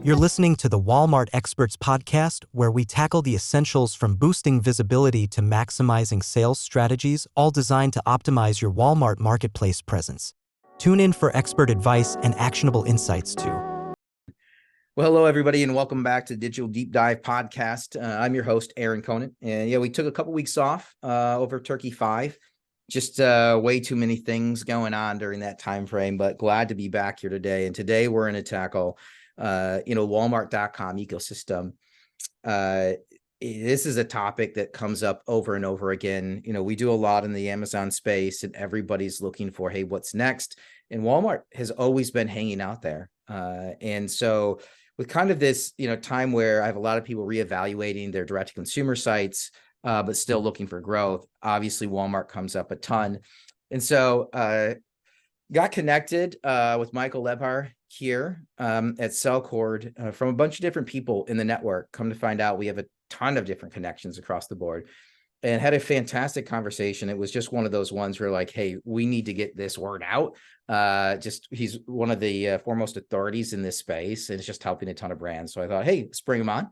You're listening to the Walmart Experts Podcast, where we tackle the essentials from boosting visibility to maximizing sales strategies, all designed to optimize your Walmart marketplace presence. Tune in for expert advice and actionable insights too. Well, hello, everybody, and welcome back to Digital Deep Dive Podcast. I'm your host, Aaron Conant. And yeah, we took a couple weeks off over Turkey 5. Just way too many things going on during that time frame, but glad to be back here today. And today we're going to tackle Walmart.com ecosystem. This is a topic that comes up over and over again. We do a lot in the Amazon space, and everybody's looking for, hey, what's next? And Walmart has always been hanging out there. And so with kind of this, time where I have a lot of people reevaluating their direct-to-consumer sites, but still looking for growth, obviously Walmart comes up a ton. And so got connected with Michael Lebhar here at SellCord from a bunch of different people in the network. Come to find out, we have a ton of different connections across the board, and had a fantastic conversation. It was just one of those ones where like, hey, we need to get this word out. He's one of the foremost authorities in this space, and it's just helping a ton of brands. So I thought, hey, let's bring him on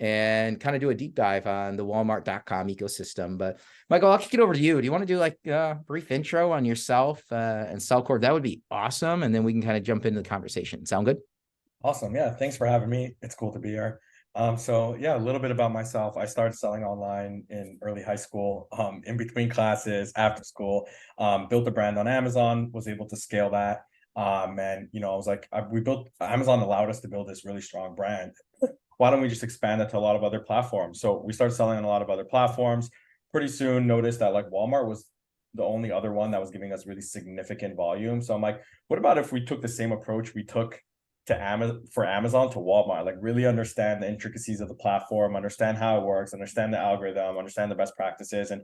and kind of do a deep dive on the Walmart.com ecosystem. But Michael, I'll kick it over to you. Do you want to do like a brief intro on yourself and SellCord? That would be awesome. And then we can kind of jump into the conversation. Sound good? Awesome. Yeah. Thanks for having me. It's cool to be here. So yeah, a little bit about myself. I started selling online in early high school, in between classes, after school, built a brand on Amazon, was able to scale that. And I was like, Amazon allowed us to build this really strong brand. Why don't we just expand it to a lot of other platforms? So we started selling on a lot of other platforms. Pretty soon noticed that like Walmart was the only other one that was giving us really significant volume. So I'm like, what about if we took the same approach we took to Amazon to Walmart, like really understand the intricacies of the platform, understand how it works, understand the algorithm, understand the best practices. And,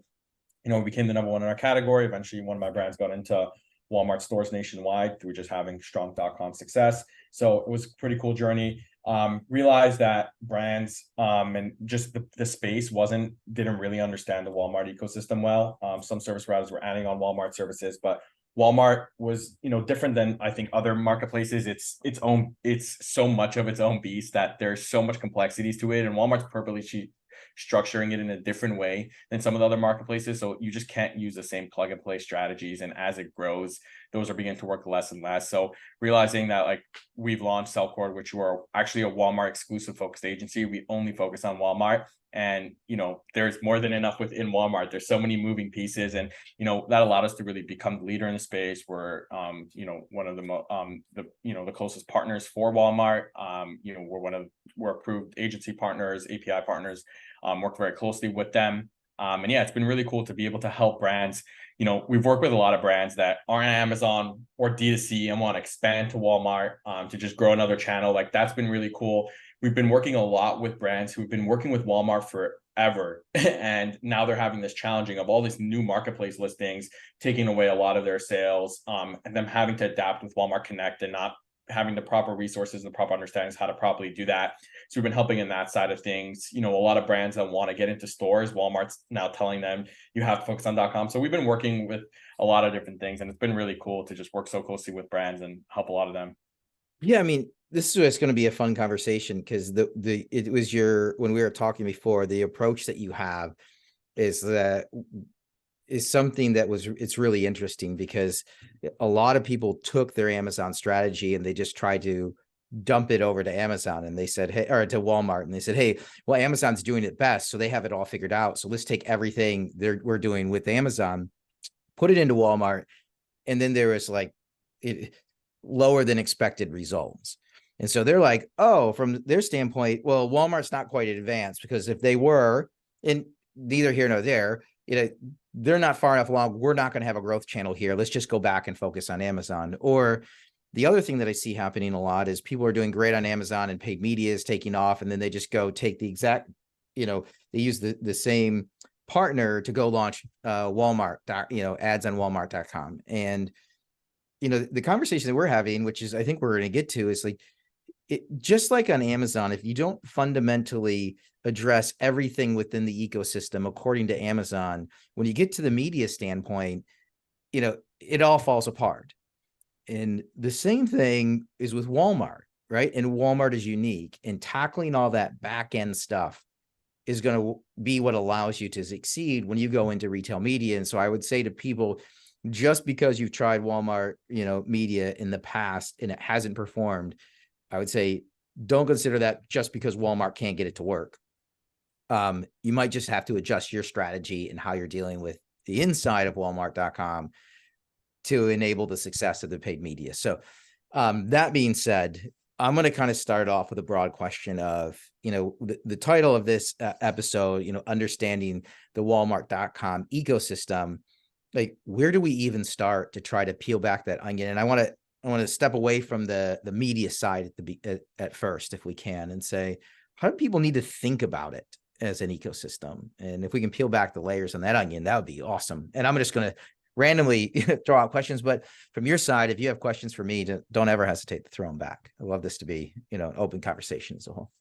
we became the number one in our category. Eventually, one of my brands got into Walmart stores nationwide through just having strong .com success. So it was a pretty cool journey. Realized that brands and just the space didn't really understand the Walmart ecosystem well. Some service providers were adding on Walmart services, but Walmart was, different than I think other marketplaces. It's so much of its own beast that there's so much complexities to it, and Walmart's purposely structuring it in a different way than some of the other marketplaces. So you just can't use the same plug and play strategies. And as it grows, those are beginning to work less and less. So realizing that like we've launched SellCord, which we're actually a Walmart exclusive focused agency. We only focus on Walmart. And, there's more than enough within Walmart. There's so many moving pieces, and, that allowed us to really become the leader in the space. We're, one of the closest partners for Walmart. We're approved agency partners, API partners, work very closely with them. And yeah, it's been really cool to be able to help brands. We've worked with a lot of brands that aren't on Amazon or D2C and want to expand to Walmart to just grow another channel. Like that's been really cool. We've been working a lot with brands who've been working with Walmart forever. And now they're having this challenging of all these new marketplace listings, taking away a lot of their sales, and them having to adapt with Walmart Connect and not having the proper resources and the proper understandings how to properly do that. So we've been helping in that side of things. A lot of brands that want to get into stores, Walmart's now telling them you have to focus on .com. So we've been working with a lot of different things, and it's been really cool to just work so closely with brands and help a lot of them. Yeah, I mean, this is going to be a fun conversation because it was when we were talking before, the approach that you have is something that it's really interesting because a lot of people took their Amazon strategy and they just tried to dump it over to Amazon, and they said, hey, or to Walmart, and they said, hey, well, Amazon's doing it best, so they have it all figured out. So let's take everything we're doing with Amazon, put it into Walmart, and then there was like lower than expected results. And so they're like, oh, from their standpoint, well, Walmart's not quite advanced, because if they were, and neither here nor there, they're not far enough along. We're not going to have a growth channel here. Let's just go back and focus on Amazon. Or the other thing that I see happening a lot is people are doing great on Amazon and paid media is taking off. And then they just go take the exact, they use the same partner to go launch Walmart, ads on Walmart.com. And, the conversation that we're having, which is, I think we're going to get to, is like, just like on Amazon, if you don't fundamentally address everything within the ecosystem according to Amazon, when you get to the media standpoint, it all falls apart. And the same thing is with Walmart, right? And Walmart is unique, and tackling all that back end stuff is going to be what allows you to succeed when you go into retail media. And so I would say to people, just because you've tried Walmart, media in the past and it hasn't performed, I would say don't consider that just because Walmart can't get it to work. You might just have to adjust your strategy and how you're dealing with the inside of Walmart.com to enable the success of the paid media. So that being said, I'm going to kind of start off with a broad question of, the title of this episode, understanding the Walmart.com ecosystem. Like, where do we even start to try to peel back that onion? And I want to step away from the media side at first, if we can, and say, how do people need to think about it as an ecosystem? And if we can peel back the layers on that onion, that would be awesome. And I'm just going to randomly throw out questions, but from your side, if you have questions for me, don't ever hesitate to throw them back. I love this to be, an open conversation as a whole.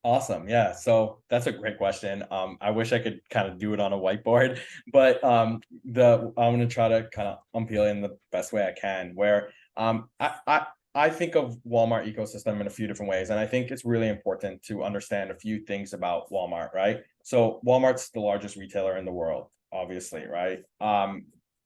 Awesome. Yeah. So that's a great question. I wish I could kind of do it on a whiteboard, but I'm going to try to kind of unpeel it in the best way I can, where I think of Walmart ecosystem in a few different ways. And I think it's really important to understand a few things about Walmart, right? So Walmart's the largest retailer in the world, obviously, right?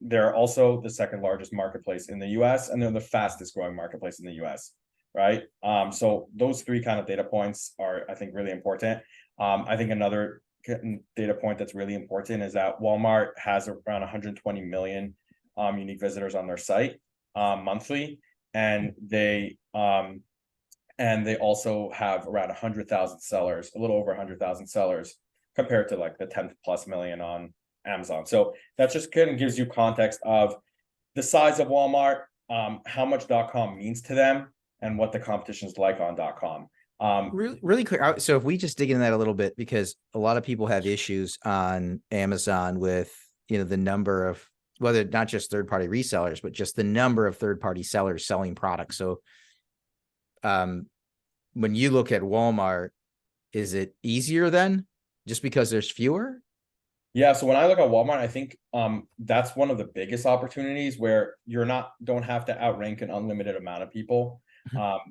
They're also the second largest marketplace in the US, and they're the fastest growing marketplace in the US, right? So those three kind of data points are, I think, really important. I think another data point that's really important is that Walmart has around 120 million unique visitors on their site monthly, and they also have around 100,000 sellers, a little over 100,000 sellers, compared to like the 10 plus million on Amazon. So that just kind of gives you context of the size of Walmart, how much .com means to them, and what the competition is like on .com. Really quick. So if we just dig into that a little bit, because a lot of people have issues on Amazon with, the number of, whether not just third-party resellers, but just the number of third-party sellers selling products. So when you look at Walmart, is it easier then just because there's fewer? Yeah, so when I look at Walmart, I think that's one of the biggest opportunities where don't have to outrank an unlimited amount of people.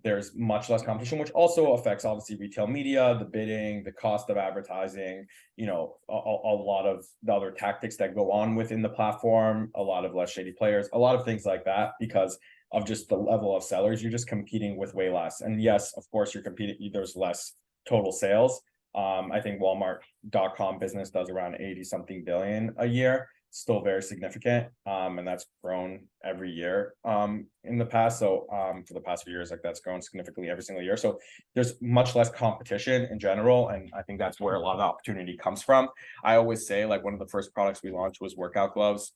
There's much less competition, which also affects obviously retail media, the bidding, the cost of advertising, a lot of the other tactics that go on within the platform, a lot of less shady players, a lot of things like that, because of just the level of sellers. You're just competing with way less. And yes, of course, you're competing, there's less total sales. I think Walmart.com business does around 80 something billion a year, still very significant. And that's grown every year in the past. So for the past few years, like that's grown significantly every single year. So there's much less competition in general. And I think that's where a lot of the opportunity comes from. I always say, like, one of the first products we launched was workout gloves,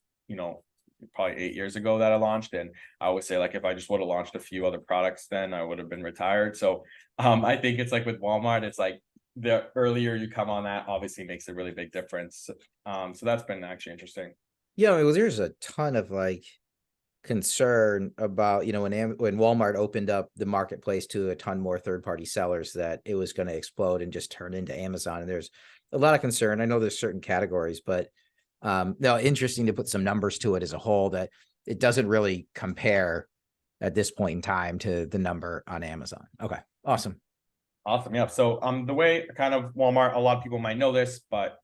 probably 8 years ago that I launched. And I always say, like, if I just would have launched a few other products, then I would have been retired. So I think it's like with Walmart, it's like, the earlier you come on, that obviously makes a really big difference. So that's been actually interesting. Yeah, well, there's a ton of like concern about, when Walmart opened up the marketplace to a ton more third-party sellers, that it was going to explode and just turn into Amazon. And there's a lot of concern. I know there's certain categories, but no, interesting to put some numbers to it as a whole, that it doesn't really compare at this point in time to the number on Amazon. Okay, awesome. Awesome. Yeah. So the way kind of Walmart, a lot of people might know this, but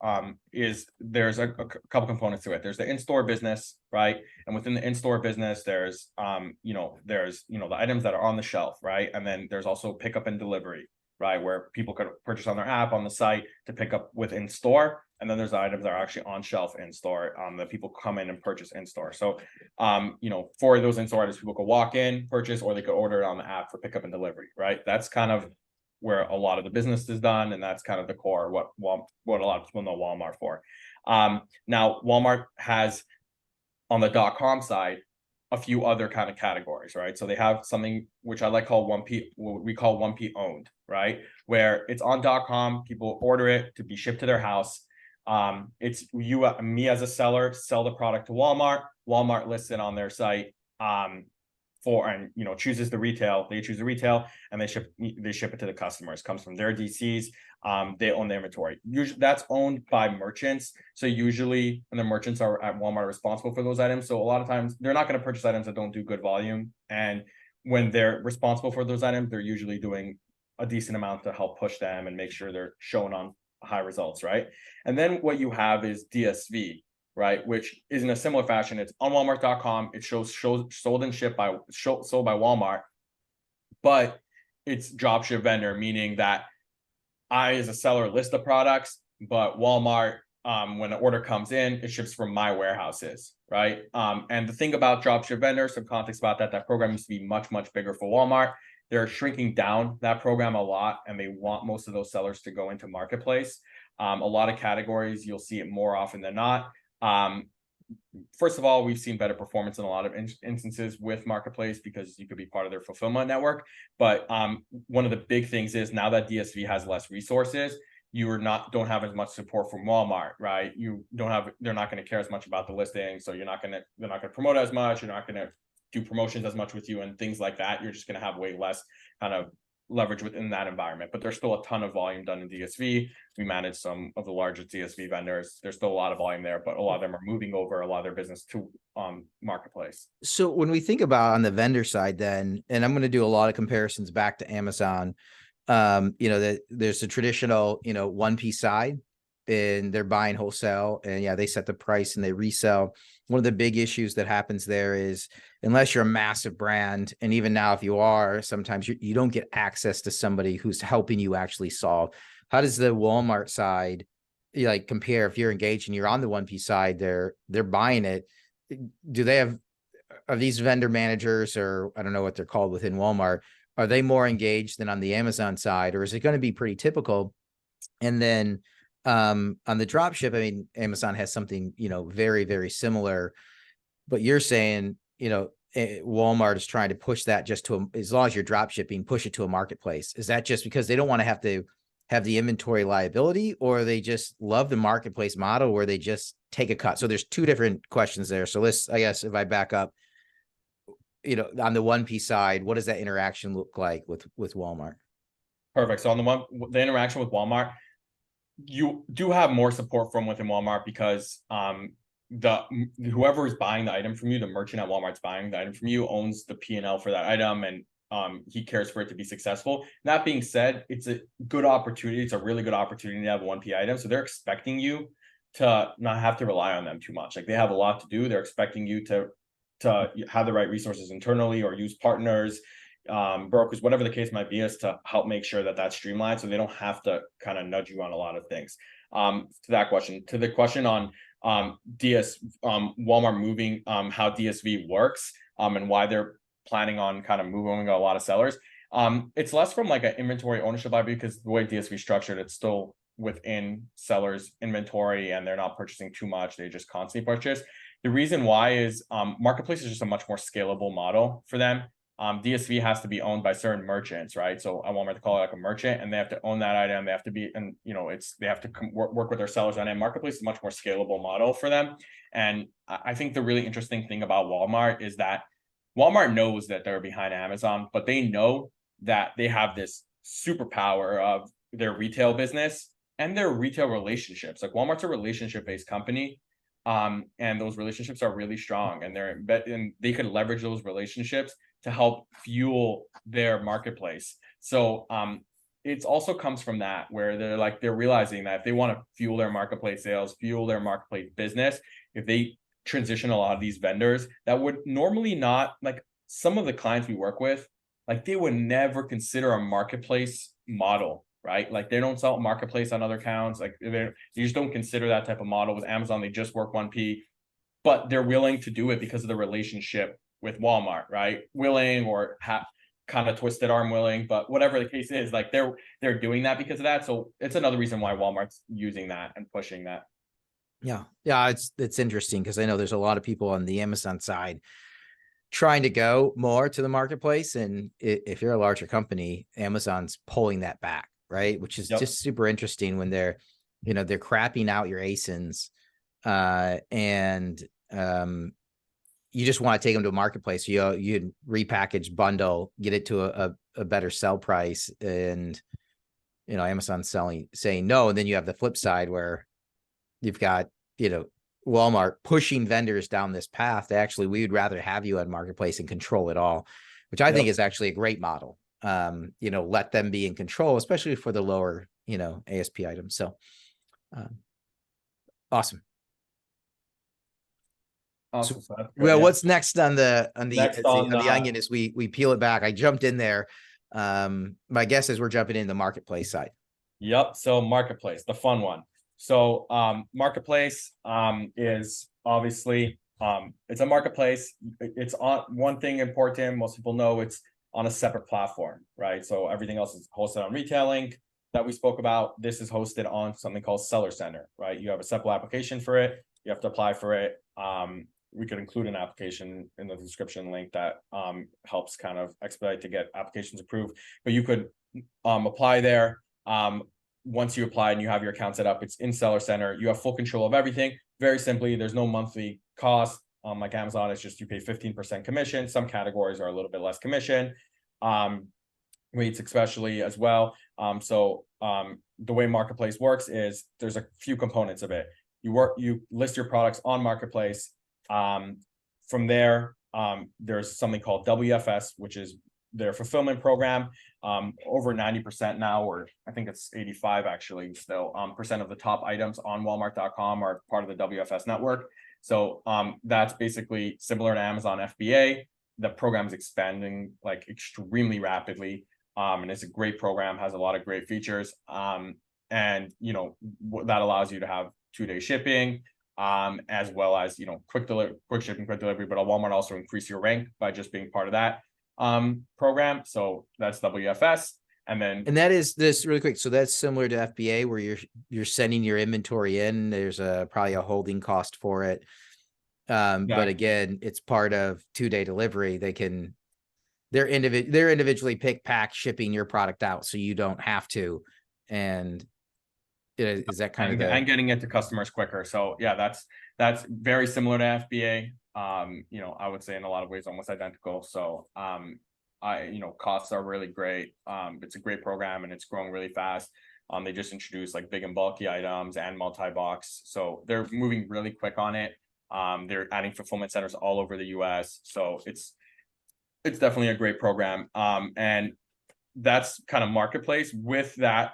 is there's a couple components to it. There's the in-store business, right? And within the in-store business, there's the items that are on the shelf, right? And then there's also pickup and delivery, right? Where people could purchase on their app, on the site, to pick up within store. And then there's the items that are actually on shelf in store that people come in and purchase in store. So for those in-store items, people could walk in, purchase, or they could order it on the app for pickup and delivery, right? That's kind of where a lot of the business is done, and that's kind of the core, what a lot of people know Walmart for. Now Walmart has, on the .com side, a few other kind of categories, right? So they have something which I like call 1P, what we call 1P owned, right? Where it's on .com, people order it to be shipped to their house. It's me as a seller, sell the product to Walmart. Walmart lists it on their site. Chooses the retail. They choose the retail, and they ship it to the customers. Comes from their DCs. They own the inventory. Usually that's owned by merchants. So usually, and the merchants are at Walmart responsible for those items. So a lot of times they're not going to purchase items that don't do good volume. And when they're responsible for those items, they're usually doing a decent amount to help push them and make sure they're showing on high results, right? And then what you have is DSV, right? Which is in a similar fashion. It's on Walmart.com. It shows sold and shipped by sold by Walmart, but it's dropship vendor, meaning that I, as a seller, list the products, but Walmart, when an order comes in, it ships from my warehouses, right? And the thing about dropship vendors, some context about that program used to be much, much bigger for Walmart. They're shrinking down that program a lot, and they want most of those sellers to go into marketplace. A lot of categories, you'll see it more often than not. First of all, we've seen better performance in a lot of instances with marketplace because you could be part of their fulfillment network. But one of the big things is now that DSV has less resources, don't have as much support from Walmart, right? They're not going to care as much about the listing, so they're not going to promote as much. You're not going to do promotions as much with you and things like that. You're just going to have way less kind of leverage within that environment. But there's still a ton of volume done in DSV. We manage some of the largest DSV vendors. There's still a lot of volume there, but a lot of them are moving over a lot of their business to marketplace. So when we think about on the vendor side, then, and I'm going to do a lot of comparisons back to Amazon, that there's a traditional, 1P side, and they're buying wholesale, and they set the price and they resell. One of the big issues that happens there is, unless you're a massive brand, and even now if you are, sometimes you don't get access to somebody who's helping you actually solve. How does the Walmart side compare? If you're engaged and you're on the 1P side, they're buying it. Are these vendor managers, or I don't know what they're called within Walmart, are they more engaged than on the Amazon side, or is it going to be pretty typical? And then on the dropship, I mean, Amazon has something, very, very similar, but you're saying, Walmart is trying to push that just to, as long as you're drop shipping, push it to a marketplace. Is that just because they don't want to have the inventory liability, or they just love the marketplace model where they just take a cut? So there's two different questions there. So I guess if I back up, on the 1P side, what does that interaction look like with Walmart? Perfect. So on the interaction with Walmart, you do have more support from within Walmart because whoever is buying the item from you, the merchant at Walmart's buying the item from you, owns the P&L for that item, and he cares for it to be successful. That being said, it's a good opportunity. It's a really good opportunity to have a 1P item. So they're expecting you to not have to rely on them too much. Like, they have a lot to do. They're expecting you to have the right resources internally, or use partners, brokers, whatever the case might be, is to help make sure that that's streamlined, so they don't have to kind of nudge you on a lot of things. To that question, to the question on Walmart moving, how DSV works, and why they're planning on kind of moving a lot of sellers. It's less from like an inventory ownership liability, because the way DSV is structured, it's still within sellers' inventory, and they're not purchasing too much. They just constantly purchase. The reason why is marketplace is just a much more scalable model for them. DSV has to be owned by certain merchants, right? So I want to call it like a merchant, and they have to own that item. They have to be, and they have to work with their sellers on it. Marketplace is a much more scalable model for them. And I think the really interesting thing about Walmart is that Walmart knows that they're behind Amazon, but they know that they have this superpower of their retail business and their retail relationships. Like, Walmart's a relationship-based company. And those relationships are really strong, and they could leverage those relationships to help fuel their marketplace. So it also comes from that, where they're realizing that if they want to fuel their marketplace sales, fuel their marketplace business, if they transition a lot of these vendors that would normally not, like some of the clients we work with, like they would never consider a marketplace model, right? Like, they don't sell marketplace on other accounts. Like, you just don't consider that type of model. With Amazon, they just work 1P, but they're willing to do it because of the relationship with Walmart, right? Willing, or kind of twisted arm willing, but whatever the case is, like they're doing that because of that. So it's another reason why Walmart's using that and pushing that. Yeah. It's interesting, because I know there's a lot of people on the Amazon side trying to go more to the marketplace, and if you're a larger company, Amazon's pulling that back, right? Which is just super interesting when they're crapping out your ASINs, and you just want to take them to a marketplace. You repackage, bundle, get it to a better sell price, and Amazon's saying no. And then you have the flip side, where you've got Walmart pushing vendors down this path. We would rather have you on marketplace and control it all. which I think is actually a great model. Let them be in control, especially for the lower, ASP items. So awesome. Awesome. So what's next on the onion as we peel it back? I jumped in there. My guess is we're jumping in the marketplace side. Yep. So marketplace, the fun one. So marketplace is obviously it's a marketplace. It's on one thing important. Most people know it's on a separate platform, right? So everything else is hosted on Retailing that we spoke about. This is hosted on something called Seller Center, right? You have a separate application for it. You have to apply for it. We could include an application in the description link that helps kind of expedite to get applications approved. But you could apply there. Once you apply and you have your account set up, it's in Seller Center. You have full control of everything. Very simply, there's no monthly cost. Like Amazon, it's just you pay 15% commission. Some categories are a little bit less commission. Rates especially as well. The way marketplace works is there's a few components of it. You list your products on marketplace. From there, there's something called WFS, which is their fulfillment program. Over 90% now, or I think it's 85 actually still, percent of the top items on Walmart.com are part of the WFS network. So that's basically similar to Amazon FBA. The program is expanding like extremely rapidly. And it's a great program, has a lot of great features. And that allows you to have 2-day shipping, as well as quick shipping, quick delivery. But Walmart also increase your rank by just being part of that program. So that's WFS. And that is this really quick. So that's similar to FBA where you're sending your inventory in. There's probably a holding cost for it. But again, it's part of 2-day delivery. They're individually pick, pack, shipping your product out, so you don't have to. And is that kind of and getting it to customers quicker. So yeah, that's very similar to FBA. I would say in a lot of ways almost identical. So costs are really great. It's a great program and it's growing really fast. They just introduced like big and bulky items and multi-box. So they're moving really quick on it. They're adding fulfillment centers all over the US. So it's definitely a great program. And that's kind of marketplace with that.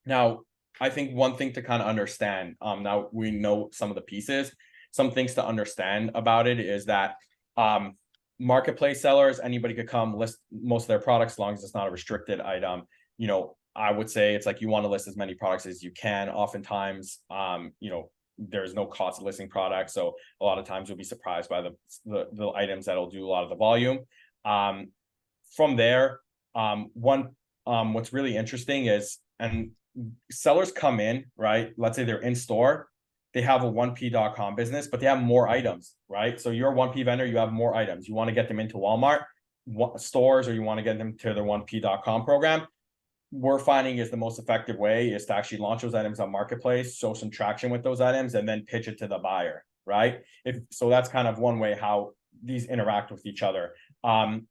Now I think one thing to kind of understand, now we know some of the pieces, some things to understand about it is that marketplace sellers, anybody could come list most of their products as long as it's not a restricted item. I would say it's like you want to list as many products as you can. Oftentimes, there's no cost of listing products. So a lot of times you'll be surprised by the items that'll do a lot of the volume. From there, what's really interesting is, and sellers come in, right? Let's say they're in store. They have a 1P.com business, but they have more items, right? So you're a 1P vendor, you have more items. You want to get them into Walmart stores, or you want to get them to their 1P.com program. We're finding is the most effective way is to actually launch those items on marketplace, show some traction with those items, and then pitch it to the buyer, right? So that's kind of one way how these interact with each other.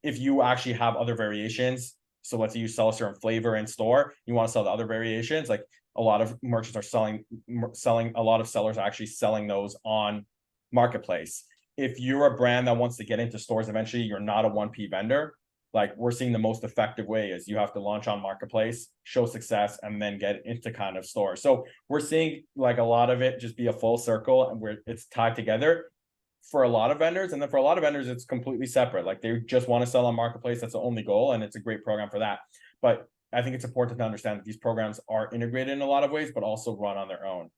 If you actually have other variations, so let's say you sell a certain flavor in store, you want to sell the other variations, like a lot of merchants are selling, a lot of sellers are actually selling those on marketplace. If you're a brand that wants to get into stores eventually, you're not a 1P vendor, like we're seeing the most effective way is you have to launch on marketplace, show success, and then get into kind of stores. So we're seeing like a lot of it just be a full circle and where it's tied together for a lot of vendors. And then for a lot of vendors, it's completely separate. Like they just want to sell on marketplace. That's the only goal. And it's a great program for that. But I think it's important to understand that these programs are integrated in a lot of ways, but also run on their own.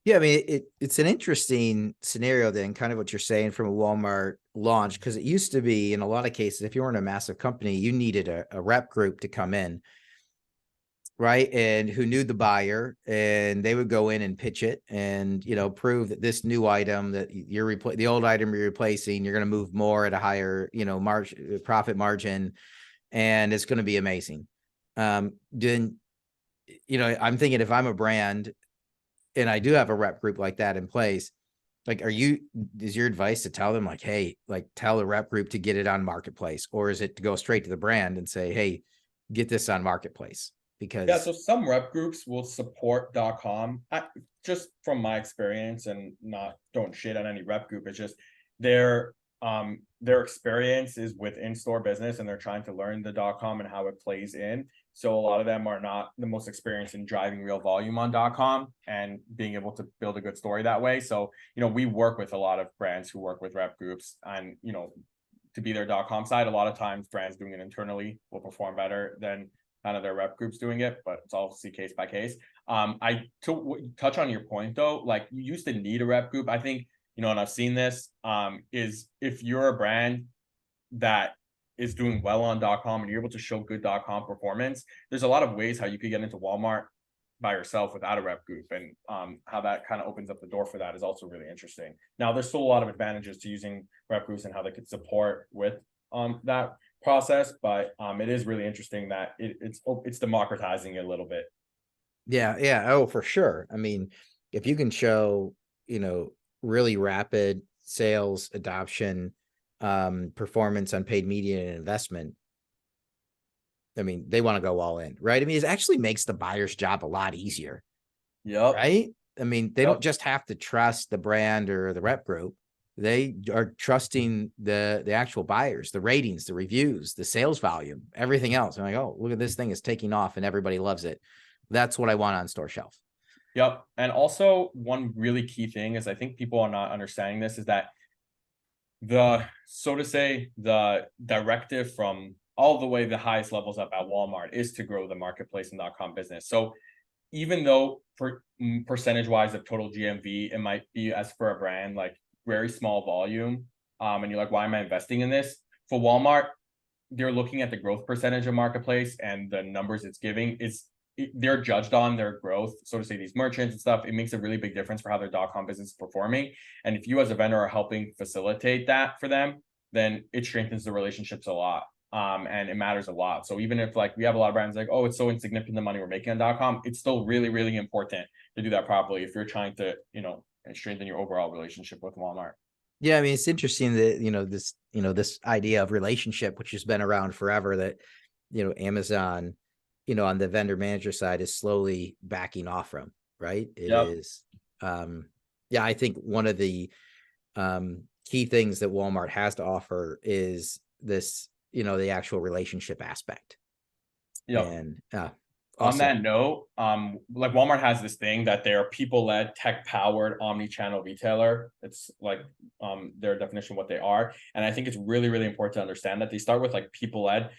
Yeah, I mean, it's an interesting scenario then, kind of what you're saying from a Walmart launch, because it used to be in a lot of cases, if you weren't a massive company, you needed a rep group to come in, right? And who knew the buyer, and they would go in and pitch it and, prove that this new item that the old item you're replacing, you're going to move more at a higher, profit margin, and it's going to be amazing. Then, I'm thinking if I'm a brand and I do have a rep group like that in place, like, is your advice to tell them like, hey, like tell the rep group to get it on marketplace, or is it to go straight to the brand and say, hey, get this on marketplace? Because so some rep groups will support .com. Just from my experience, and don't shit on any rep group. It's just they're their experience is with in-store business, and they're trying to learn the .com and how it plays in. So a lot of them are not the most experienced in driving real volume on .com and being able to build a good story that way. So, we work with a lot of brands who work with rep groups, and, to be their .com side, a lot of times brands doing it internally will perform better than kind of their rep groups doing it, but it's obviously case by case. To touch on your point though, like you used to need a rep group. I think, and I've seen this, is if you're a brand that is doing well on .com and you're able to show good .com performance, there's a lot of ways how you could get into Walmart by yourself without a rep group, and how that kind of opens up the door for that is also really interesting. Now, there's still a lot of advantages to using rep groups and how they could support with that process, but it is really interesting that it's democratizing it a little bit. Yeah. Oh, for sure. I mean, if you can show, really rapid sales adoption, performance on paid media and investment, I mean, they want to go all in, right? I mean, it actually makes the buyer's job a lot easier. Yep. Right? I mean, they don't just have to trust the brand or the rep group. They are trusting the actual buyers, the ratings, the reviews, the sales volume, everything else. I'm like, oh, look at this thing is taking off and everybody loves it. That's what I want on store shelf. Yep. And also one really key thing is I think people are not understanding this, is that the directive from all the way the highest levels up at Walmart is to grow the marketplace and .com business. So even though for percentage wise of total GMV, it might be, as for a brand, like very small volume, and you're like, why am I investing in this? For Walmart, they're looking at the growth percentage of marketplace and the numbers it's giving. They're judged on their growth, so to say, these merchants and stuff. It makes a really big difference for how their .com business is performing. And if you as a vendor are helping facilitate that for them, then it strengthens the relationships a lot. And it matters a lot. So even if like we have a lot of brands like, oh, it's so insignificant the money we're making on .com, it's still really, really important to do that properly if you're trying to, strengthen your overall relationship with Walmart. Yeah, I mean, it's interesting that, this idea of relationship, which has been around forever, that, Amazon, on the vendor manager side is slowly backing off from, right? It is. I think one of the key things that Walmart has to offer is this, the actual relationship aspect. And on that note, like Walmart has this thing that they're people-led, tech-powered, omni-channel retailer. It's like their definition of what they are. And I think it's really, really important to understand that they start with like people-led.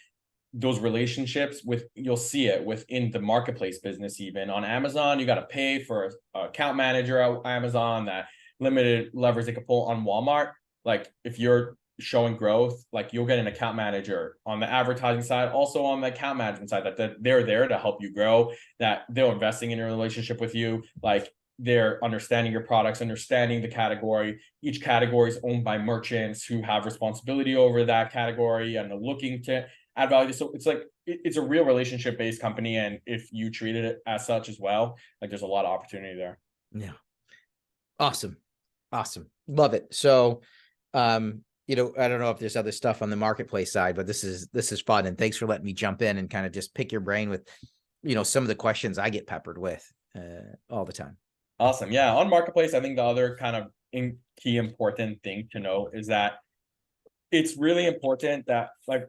Those relationships you'll see it within the marketplace business. Even on Amazon, you got to pay for an account manager at Amazon, that limited levers they could pull. On Walmart, like if you're showing growth, like you'll get an account manager on the advertising side, also on the account management side, that they're there to help you grow, that they're investing in your relationship with you, like they're understanding your products, understanding the category. Each category is owned by merchants who have responsibility over that category and are looking to add value. So it's like it's a real relationship based company, and if you treated it as such as well, like there's a lot of opportunity there. Yeah. Awesome. Love it. So I don't know if there's other stuff on the marketplace side, but this is fun, and thanks for letting me jump in and kind of just pick your brain with some of the questions I get peppered with all the time. Awesome. Yeah, on marketplace, I think the other kind of key important thing to know is that it's really important that like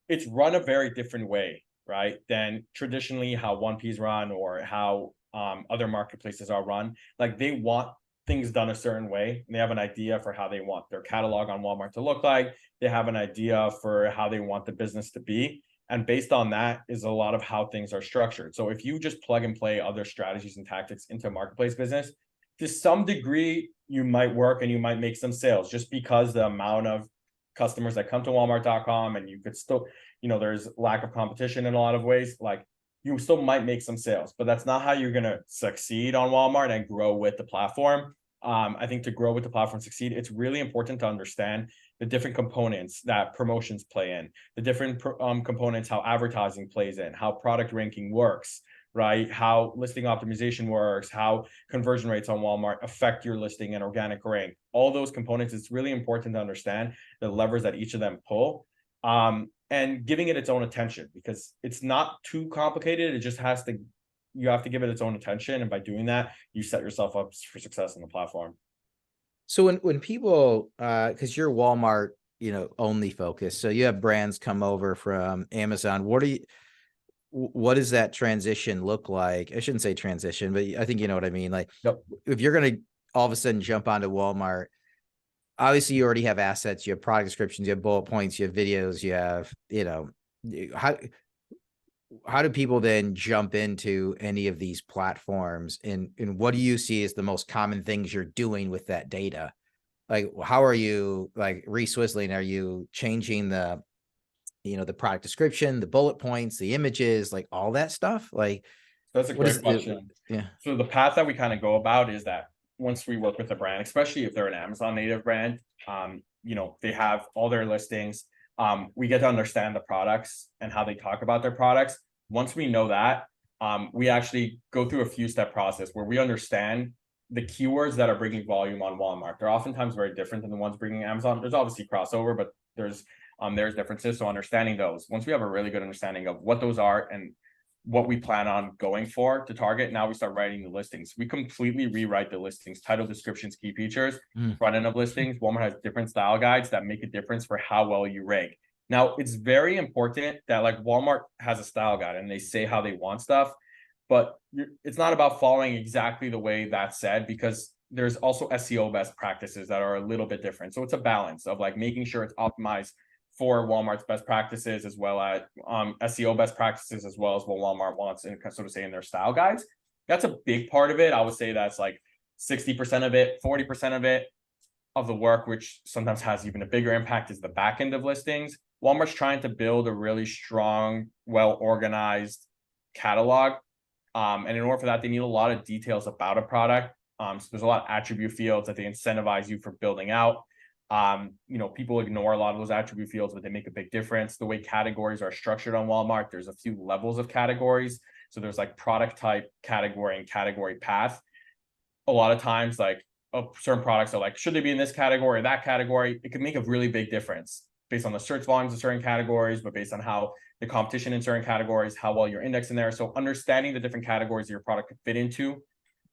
it's run a very different way, right, than traditionally how 1P's run or how other marketplaces are run. Like they want things done a certain way, and they have an idea for how they want their catalog on Walmart to look like. They have an idea for how they want the business to be. And based on that is a lot of how things are structured. So if you just plug and play other strategies and tactics into a marketplace business, to some degree, you might work and you might make some sales, just because the amount of customers that come to Walmart.com, and you could still, there's lack of competition in a lot of ways. Like you still might make some sales, but that's not how you're going to succeed on Walmart and grow with the platform. I think to grow with the platform, succeed, it's really important to understand the different components that promotions play in, the different components, how advertising plays in, how product ranking works, right? How listing optimization works, how conversion rates on Walmart affect your listing and organic rank. All those components, it's really important to understand the levers that each of them pull, and giving it its own attention, because it's not too complicated. It just you have to give it its own attention. And by doing that, you set yourself up for success on the platform. So when people, because you're Walmart only focused. So you have brands come over from Amazon. What does that transition look like? I shouldn't say transition, but I think you know what I mean. Like, Yep. if you're going to all of a sudden jump onto Walmart, obviously you already have assets, you have product descriptions, you have bullet points, you have videos, you have, how do people then jump into any of these platforms, and what do you see as the most common things you're doing with that data? Like, how are you, like Reese Whistling, are you changing the product description, the bullet points, the images, like all that stuff? Like, That's a what great is it? question. Yeah. So the path that we kind of go about is that once we work with a brand, especially if they're an Amazon native brand, they have all their listings. We get to understand the products and how they talk about their products. Once we know that, we actually go through a few-step process where we understand the keywords that are bringing volume on Walmart. They're oftentimes very different than the ones bringing Amazon. There's obviously crossover, but there's differences. So understanding those, once we have a really good understanding of what those are and what we plan on going for to target, now we start writing the listings. We completely rewrite the listings, title, descriptions, key features, front end of listings. Walmart has different style guides that make a difference for how well you rank. Now, it's very important that, like, Walmart has a style guide and they say how they want stuff, but it's not about following exactly the way that's said, because there's also SEO best practices that are a little bit different. So it's a balance of like making sure it's optimized for Walmart's best practices, as well as SEO best practices, as well as what Walmart wants, and sort of say in their style guides. That's a big part of it. I would say that's like 60% of it. 40% of it, of the work, which sometimes has even a bigger impact, is the back end of listings. Walmart's trying to build a really strong, well-organized catalog. And in order for that, they need a lot of details about a product. So there's a lot of attribute fields that they incentivize you for building out. People ignore a lot of those attribute fields, but they make a big difference. The way categories are structured on Walmart, there's a few levels of categories. So there's like product type, category, and category path. A lot of times, like, certain products are like, should they be in this category or that category? It could make a really big difference based on the search volumes of certain categories, but based on how the competition in certain categories, how well you're indexed in there. So understanding the different categories your product could fit into,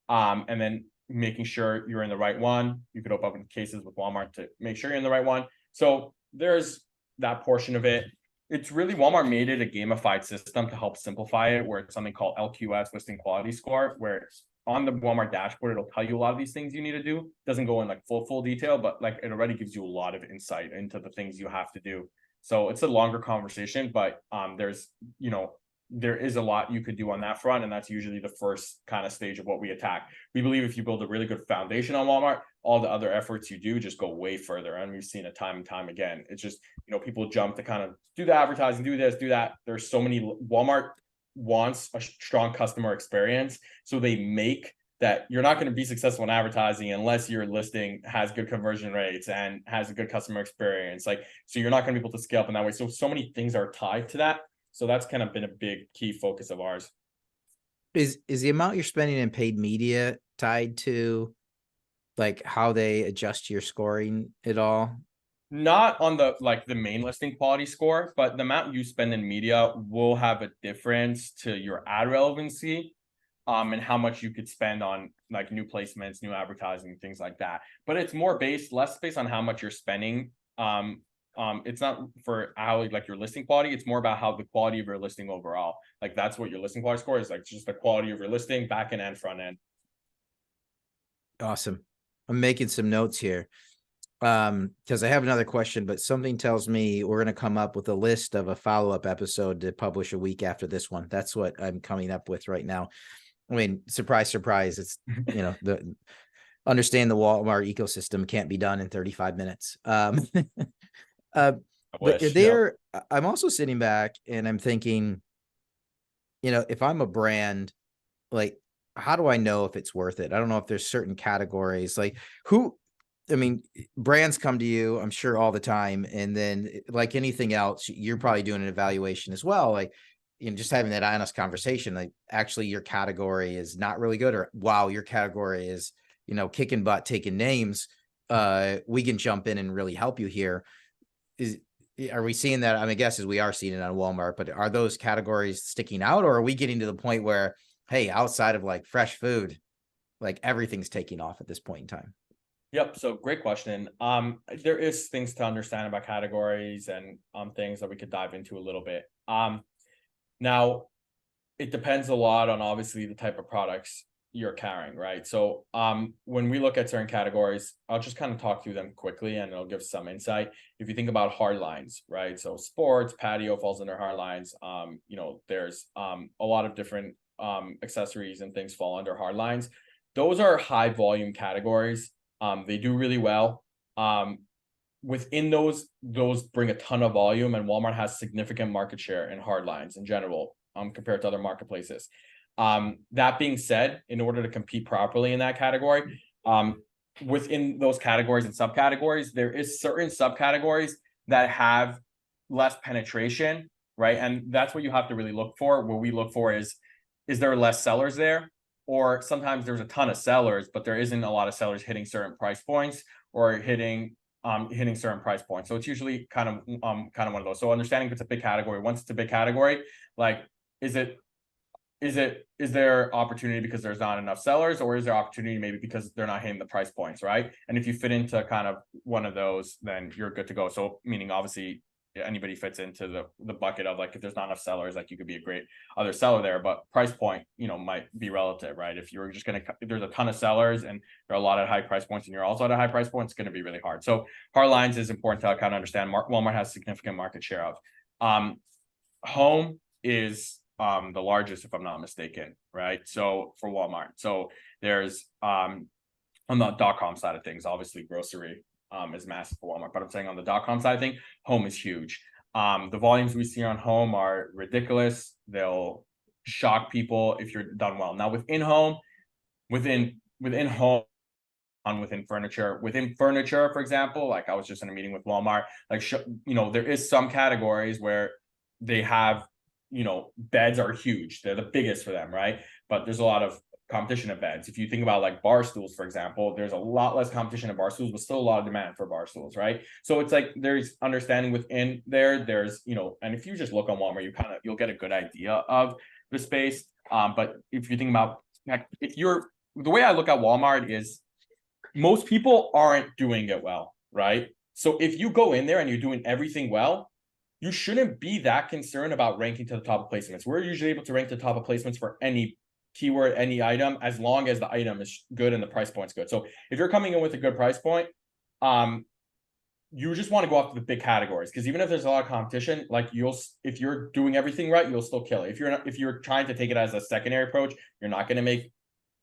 and then making sure you're in the right one. You could open up cases with Walmart to make sure you're in the right one. So there's that portion of it. It's really, Walmart made it a gamified system to help simplify it, where it's something called LQS, listing quality score, where on the Walmart dashboard, it'll tell you a lot of these things you need to do. It doesn't go in like full detail, but like it already gives you a lot of insight into the things you have to do. So it's a longer conversation, but there is a lot you could do on that front, and that's usually the first kind of stage of what we attack. We believe if you build a really good foundation on Walmart, all the other efforts you do just go way further, and we've seen it time and time again. It's just, people jump to kind of do the advertising, do this, do that. There's so many. Walmart wants a strong customer experience, so they make that you're not going to be successful in advertising unless your listing has good conversion rates and has a good customer experience. Like, so you're not going to be able to scale up in that way. So many things are tied to that. So that's kind of been a big key focus of ours. Is the amount you're spending in paid media tied to like how they adjust your scoring at all? Not on the main listing quality score, but the amount you spend in media will have a difference to your ad relevancy, and how much you could spend on like new placements, new advertising, things like that. But it's less based on how much you're spending. It's not for how like your listing quality. It's more about how the quality of your listing overall. Like, that's what your listing quality score is, like just the quality of your listing, back end and front end. Awesome. I'm making some notes here. Because I have another question, but something tells me we're going to come up with a list of a follow-up episode to publish a week after this one. That's what I'm coming up with right now. I mean, surprise, surprise. It's, understand the Walmart ecosystem can't be done in 35 minutes. But I'm also sitting back and I'm thinking, if I'm a brand, like, how do I know if it's worth it? I don't know if there's certain categories, like brands come to you, I'm sure, all the time. And then, like anything else, you're probably doing an evaluation as well. Like, just having that honest conversation, like, actually your category is not really good, or wow, your category is, kicking butt, taking names. We can jump in and really help you here. Are we seeing that? I guess we are seeing it on Walmart, but are those categories sticking out, or are we getting to the point where, hey, outside of like fresh food, like everything's taking off at this point in time? Yep. So great question. There is things to understand about categories and things that we could dive into a little bit. Now it depends a lot on obviously the type of products you're carrying, right? So when we look at certain categories, I'll just kind of talk through them quickly and it'll give some insight. If you think about hard lines, right? So sports, patio falls under hard lines. There's a lot of different accessories and things fall under hard lines. Those are high volume categories. They do really well. Within those bring a ton of volume, and Walmart has significant market share in hard lines in general, compared to other marketplaces. That being said, in order to compete properly in that category, within those categories and subcategories, there is certain subcategories that have less penetration, right? And that's what you have to really look for. What we look for is there less sellers there? Or sometimes there's a ton of sellers, but there isn't a lot of sellers hitting certain price points or hitting certain price points. So it's usually kind of one of those. So understanding if it's a big category, once it's a big category, like is there opportunity because there's not enough sellers, or is there opportunity maybe because they're not hitting the price points, right? And if you fit into kind of one of those, then you're good to go. So meaning obviously anybody fits into the bucket of like, if there's not enough sellers, like you could be a great other seller there, but price point, might be relative, right? If you're just if there's a ton of sellers and there are a lot of high price points and you're also at a high price point, it's going to be really hard. So hard lines is important to kind of understand. Walmart has significant market share of. Home is the largest, if I'm not mistaken, right? So for Walmart, so there's on the .com side of things, obviously grocery is massive for Walmart, but I'm saying on the .com side of things, home is huge. The volumes we see on home are ridiculous. They'll shock people if you're done well. Now within home, within home, within furniture, for example, like I was just in a meeting with Walmart, like there is some categories where they have, beds are huge. They're the biggest for them, right? But there's a lot of competition of beds. If you think about like bar stools, for example, there's a lot less competition of bar stools, but still a lot of demand for bar stools, right? So it's like there's understanding within there. There's, and if you just look on Walmart, you'll get a good idea of the space. But if you think about, the way I look at Walmart is most people aren't doing it well, right? So if you go in there and you're doing everything well, you shouldn't be that concerned about ranking to the top of placements. We're usually able to rank to the top of placements for any keyword, any item, as long as the item is good and the price point's good. So if you're coming in with a good price point, you just want to go after the big categories, because even if there's a lot of competition, like if you're doing everything right, you'll still kill it. If you're trying to take it as a secondary approach, you're not going to make,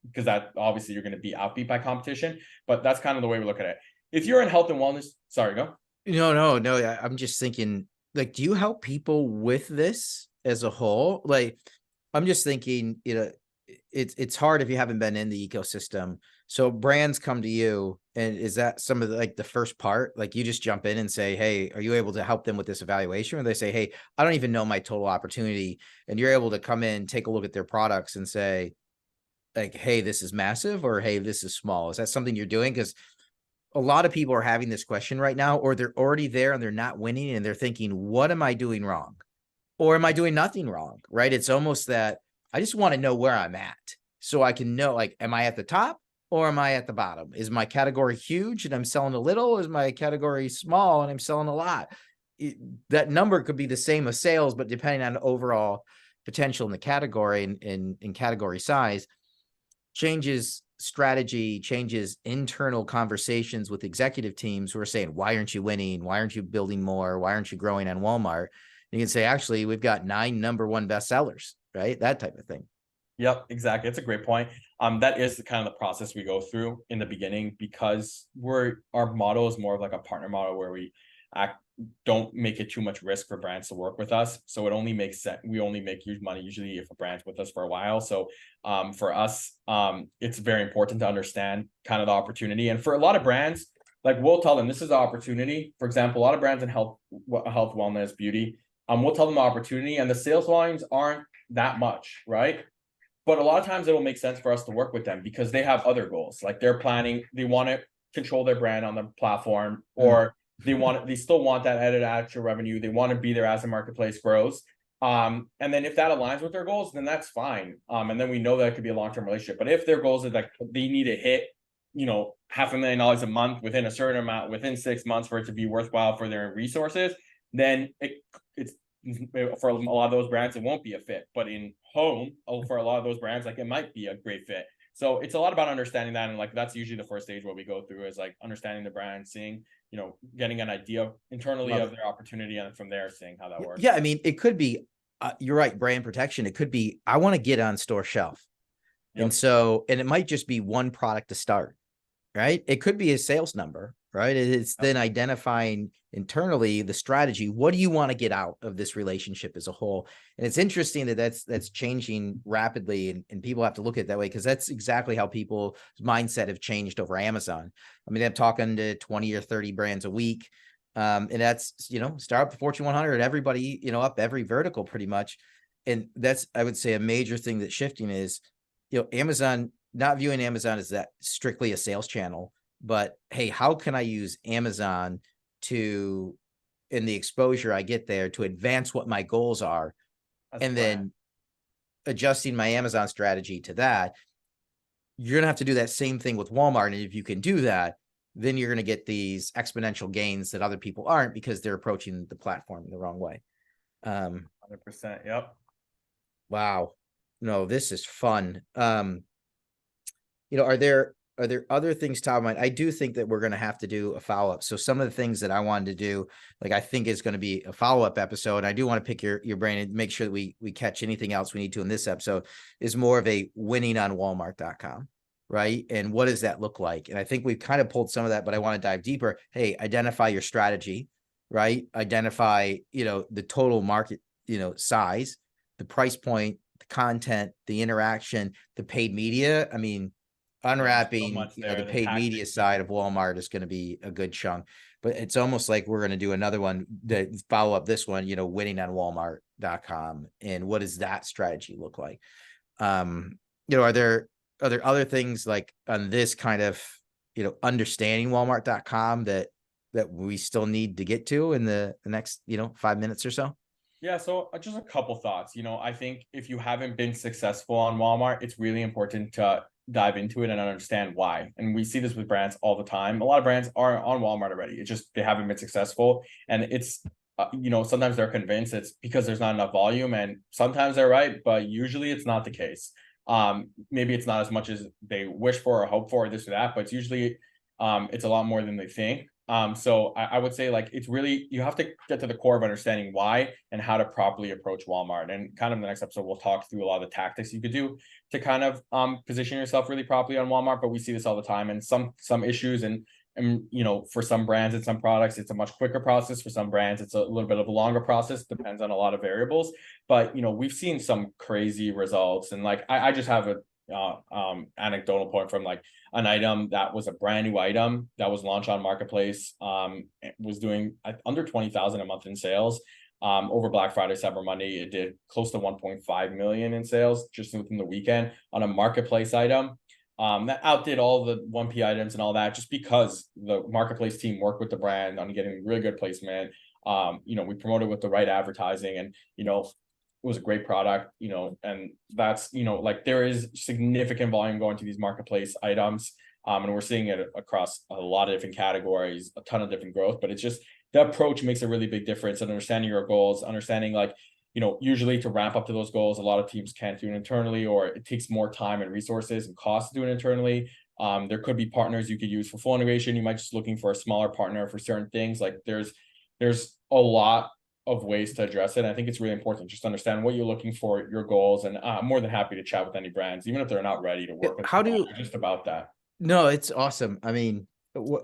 because that obviously you're going to be outbeat by competition. But that's kind of the way we look at it. If you're in health and wellness, sorry, go. No. I'm just thinking, like, do you help people with this as a whole? Like, I'm just thinking, it's hard if you haven't been in the ecosystem. So brands come to you, and is that some of the first part? Like you just jump in and say, hey, are you able to help them with this evaluation? Or they say, hey, I don't even know my total opportunity. And you're able to come in, take a look at their products and say, like, hey, this is massive, or hey, this is small. Is that something you're doing? Because a lot of people are having this question right now, or they're already there and they're not winning and they're thinking, what am I doing wrong? Or am I doing nothing wrong? Right? It's almost that I just want to know where I'm at so I can know, like, am I at the top or am I at the bottom? Is my category huge and I'm selling a little? Is my category small and I'm selling a lot? That number could be the same as sales, but depending on the overall potential in the category and in category size, changes strategy, changes internal conversations with executive teams who are saying, why aren't you winning? Why aren't you building more? Why aren't you growing on Walmart? You can say, actually, we've got 9 number 1 bestsellers, right? That type of thing. Yep, exactly. It's a great point. That is the kind of the process we go through in the beginning, because our model is more of like a partner model where we don't make it too much risk for brands to work with us. So it only makes sense. We only make huge money usually if a brand's with us for a while. So for us, it's very important to understand kind of the opportunity. And for a lot of brands, like we'll tell them this is the opportunity. For example, a lot of brands in health, wellness, beauty, we'll tell them the opportunity, and the sales volumes aren't that much, right? But a lot of times it'll make sense for us to work with them because they have other goals. Like they're planning, they want to control their brand on the platform, or they still want that added extra revenue. They want to be there as the marketplace grows. And then if that aligns with their goals, then that's fine. And then we know that it could be a long-term relationship. But if their goals are like they need to hit $500,000 a month within a certain amount, within 6 months for it to be worthwhile for their resources, then it's for a lot of those brands, it won't be a fit. But in home, for a lot of those brands, like it might be a great fit. So it's a lot about understanding that. And like, that's usually the first stage what we go through is like understanding the brand, seeing, getting an idea internally of their opportunity. And from there, seeing how that works. Yeah. I mean, it could be, you're right, brand protection. It could be, I want to get on store shelf. Yep. And it might just be one product to start, right? It could be a sales number, right? It's then identifying internally the strategy. What do you want to get out of this relationship as a whole? And it's interesting that that's changing rapidly, and people have to look at it that way, because that's exactly how people's mindset have changed over Amazon. I mean, I'm talking to 20 or 30 brands a week. And that's, start up the Fortune 100, everybody, up every vertical pretty much. And that's, I would say, a major thing that's shifting is, Amazon, not viewing Amazon as that strictly a sales channel, but hey, how can I use Amazon in the exposure I get there to advance what my goals are? Then adjusting my Amazon strategy to that. You're going to have to do that same thing with Walmart. And if you can do that, then you're going to get these exponential gains that other people aren't, because they're approaching the platform the wrong way. 100%. Yep. Wow. No, this is fun. Are there other things top of mind? I do think that we're going to have to do a follow-up. So some of the things that I wanted to do, like, I think is going to be a follow-up episode. I do want to pick your brain and make sure that we catch anything else we need to in this episode, is more of a winning on Walmart.com, right? And what does that look like? And I think we've kind of pulled some of that, but I want to dive deeper. Hey, identify your strategy, right? Identify, the total market, size, the price point, the content, the interaction, the paid media. I mean, unwrapping the paid media side of Walmart is going to be a good chunk, but it's almost like we're going to do another one that follow up this one, winning on Walmart.com. And what does that strategy look like? Are there other things like on this kind of, understanding Walmart.com that we still need to get to in the next, 5 minutes or so? Yeah, so just a couple thoughts. I think if you haven't been successful on Walmart, it's really important to dive into it and understand why. And we see this with brands all the time. A lot of brands are on Walmart already. It's just they haven't been successful. And it's, sometimes they're convinced it's because there's not enough volume, and sometimes they're right, but usually it's not the case. Maybe it's not as much as they wish for or hope for, or this or that, but it's usually, it's a lot more than they think. So I would say, like, it's really, you have to get to the core of understanding why and how to properly approach Walmart. And kind of in the next episode, we'll talk through a lot of the tactics you could do to kind of position yourself really properly on Walmart. But we see this all the time, and some issues, and for some brands and some products, it's a much quicker process. For some brands, it's a little bit of a longer process, depends on a lot of variables. But we've seen some crazy results. And like, I just have a anecdotal point from like an item that was a brand new item that was launched on Marketplace. It was doing under 20,000 a month in sales. Over Black Friday, Cyber Monday, it did close to 1.5 million in sales just within the weekend on a Marketplace item. That outdid all the 1P items and all that, just because the Marketplace team worked with the brand on getting really good placement. We promoted with the right advertising, and it was a great product, and that's, like, there is significant volume going to these Marketplace items. And we're seeing it across a lot of different categories, a ton of different growth, but it's just, the approach makes a really big difference. And understanding your goals, understanding, like, usually to ramp up to those goals, a lot of teams can't do it internally, or it takes more time and resources and costs to do it internally. There could be partners you could use for full integration. You might just looking for a smaller partner for certain things. Like, there's a lot of ways to address it. And I think it's really important just to understand what you're looking for, your goals, and I'm more than happy to chat with any brands, even if they're not ready to work with. How do you, just about that? No, it's awesome. I mean,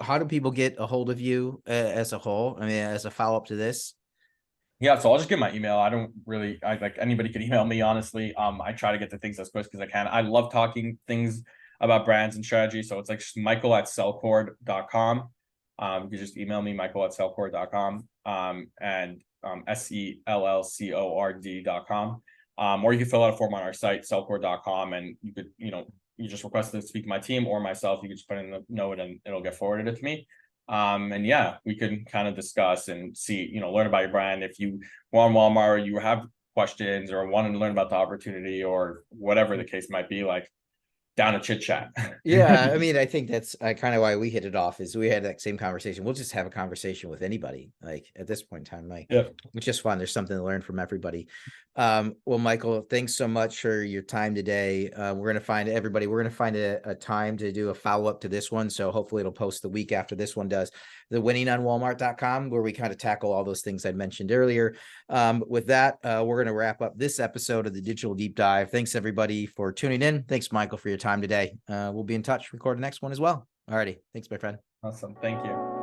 how do people get a hold of you as a whole? I mean, as a follow up to this? Yeah, so I'll just give my email. I like, anybody can email me, honestly. I try to get the things as quick as I can. I love talking things about brands and strategy. So it's like Michael@SellCord.com. You can just email me, Michael@SellCord.com. And SellCord.com. Or you can fill out a form on our site, SellCord.com, and you could, you just request to speak to my team or myself. You can just put in the note and it'll get forwarded to me. And yeah, we can kind of discuss and see, learn about your brand. If you go on Walmart, or you have questions or want to learn about the opportunity or whatever the case might be, like, down to chit chat. Yeah, I mean, I think that's kind of why we hit it off, is we had that same conversation. We'll just have a conversation with anybody, like at this point in time, like Yep. it's just fun. There's something to learn from everybody. Well, Michael, thanks so much for your time today. We're gonna find a time to do a follow-up to this one. So hopefully it'll post the week after this one does. The winningonwalmart.com, where we kind of tackle all those things I mentioned earlier. With that, we're gonna wrap up this episode of the Digital Deep Dive. Thanks everybody for tuning in. Thanks, Michael, for your time today. We'll be in touch, record the next one as well. Alrighty. Thanks, my friend. Awesome. Thank you.